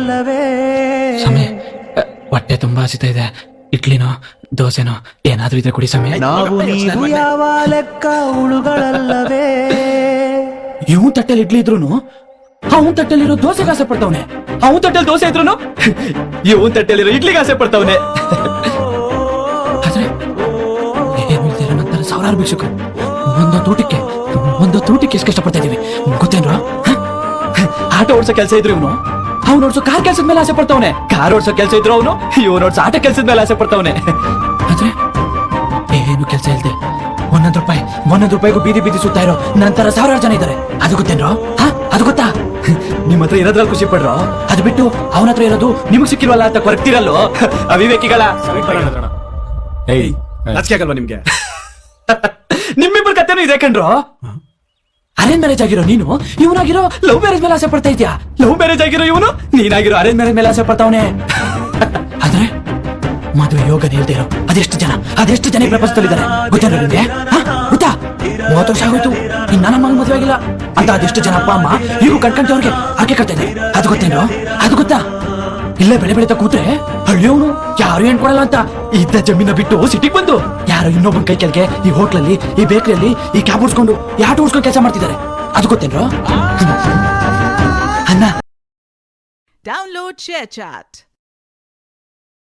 ಹುಳುಗಳಲ್ಲವೇ. ಸಮಯ ಹೊಟ್ಟೆ ತುಂಬಾ ಹಸಿತಾ ಇದೆ. ಇಡ್ಲಿನೋ ದೋಸೆನೋ ಏನಾದ್ರೂ ಇದ್ರೆ ಕುಡಿ ಸಮಯ. ನಾವು ನೀವು ಯಾವ ಲೆಕ್ಕ ಹುಳುಗಳಲ್ಲವೇ. ಇವನ್ ತಟ್ಟೆಲಿ ಇಡ್ಲಿ ಇದ್ರು ಅವನ್ ತಟ್ಟೆಲಿರೋ ದೋಸೆಗೆ ಆಸೆ ಪಡ್ತಾವನೆ. ಅವನ್ ತಟ್ಟೆಲಿ ದೋಸೆ ಇದ್ರು ಇವನ್ ತಟ್ಟೆಲಿರೋ ಇಡ್ಲಿಗೆ ಆಸೆ ಪಡ್ತಾವನೆ. ಆದ್ರೆ ಏನಿಲ್ದಿರೋ ನಂತರ ಸಾವಿರಾರು ಭಿಕ್ಷುಕರು ಒಂದೊಂದು ಊಟಕ್ಕೆ ಎಷ್ಟು ಕಷ್ಟಪಡ್ತಾ ಇದೀವಿ ಗೊತ್ತೇನ್ರ. ಆಟೋ ಓಡ್ಸೋ ಕೆಲಸ ಇದ್ರು ಇವನು, ಅವ್ನು ಓಡ್ಸೋ ಕಾರ್ ಕೆಲ್ಸದ ಮೇಲೆ ಆಸೆ ಪಡ್ತಾವನೆ. ಕಾರ್ ಓಡ್ಸೋ ಕೆಲಸ ಇದ್ರು ಅವನು, ಇವನು ಓಡ್ಸೋ ಆಟೋ ಕೆಲ್ಸದ ಮೇಲೆ ಆಸೆ ಪಡ್ತಾವನೆ. ಆದ್ರೆ ಏನು ಕೆಲಸ ಇಲ್ದೆ ಒಂದೊಂದು ರೂಪಾಯಿಗೂ ಬೀದಿ ಸುತ್ತಾ ಇರೋ ನಂತರ ಸಾವಿರಾರು ಜನ ಇದ್ದಾರೆ. ಅದು ಗೊತ್ತೇನ್ರೋ? ಅದು ಗೊತ್ತಾ? ನಿಮ್ ಹತ್ರ ಇರೋದ್ರಲ್ಲಿ ಖುಷಿ ಪಡ್ರೋ, ಅದು ಬಿಟ್ಟು ಅವನ ಹತ್ರ ಇರೋದು ನಿಮಗ್ ಸಿಕ್ಕಿಲ್ವಲ್ಲ ಅಂತ ಕೊರಗ್ತಿರಲ್ಲೋ ಅವಿವೇಕಿಗಳ. ಆಗಲ್ವಾ ನಿಮ್ಗೆ? ನಿಮ್ಮಿಬ್ಬರ ಕಥೆನೂ ಇದೆ ಕಣ್ರೋ. ಅರೇಂಜ್ ಮ್ಯಾರೇಜ್ ಆಗಿರೋ ನೀನು ಇವನಾಗಿರೋ ಲವ್ ಮ್ಯಾರೇಜ್ ಮೇಲೆ ಆಸೆ ಪಡ್ತಾ ಇದ್ಯಾ. ಲವ್ ಮ್ಯಾರೇಜ್ ಆಗಿರೋ ಇವನು ನೀನಾಗಿರೋ ಅರೇಂಜ್ ಮ್ಯಾರೇಜ್ ಮೇಲೆ ಆಸೆ ಪಡ್ತಾವನೆ. ಆದ್ರೆ ಮದುವೆ ಯೋಗನೇ ಇಲ್ದೇ ಇರೋ ಅದೆಷ್ಟು ಜನ ಪ್ರಪಂಚದಲ್ಲಿದ್ದಾರೆ ಗೊತ್ತೇನೋ ನಿಮ್ಗೆ? ಗೊತ್ತಾ? 30 ವರ್ಷ ಆಗೋಯ್ತು, ಇನ್ನ ನಮ್ಮ ಮಗನ ಮದುವೆ ಆಗಿಲ್ಲ ಅಂತ ಅದೆಷ್ಟು ಜನ ಅಪ್ಪ ಅಮ್ಮ ನೀವು ಕಣ್ಕಂತವ್ರಿಗೆ ಆಕೆ ಕಟ್ತಾ ಇದೆ. ಅದು ಗೊತ್ತೇನೋ? ಅದು ಗೊತ್ತಾ? ಇಲ್ಲೇ ಬೆಳೆತಾ ಕೂತ್ರೆ ಹಳ್ಳಿಯವನು ಯಾರು ಏನ್ ಕೊಡಲ್ಲ ಅಂತ ಇದ್ದ ಜಮೀನ ಬಿಟ್ಟು ಸಿಟಿಗೆ ಬಂದು ಯಾರೋ ಇನ್ನೊಬ್ಬನ ಕೈ ಕೆಳಗೆ ಈ ಹೋಟ್ಲಲ್ಲಿ, ಈ ಬೇಕರಿಯಲ್ಲಿ, ಈ ಕ್ಯಾಬ್ ಓಡಿಸ್ಕೊಂಡು ಯಾಟೋ ಓಡಿಸ್ಕೊಂಡು ಕೆಲಸ ಮಾಡ್ತಿದ್ದಾರೆ. ಅದು ಗೊತ್ತೇನ್ರೋ? ಅನ್ನ Download ShareChat.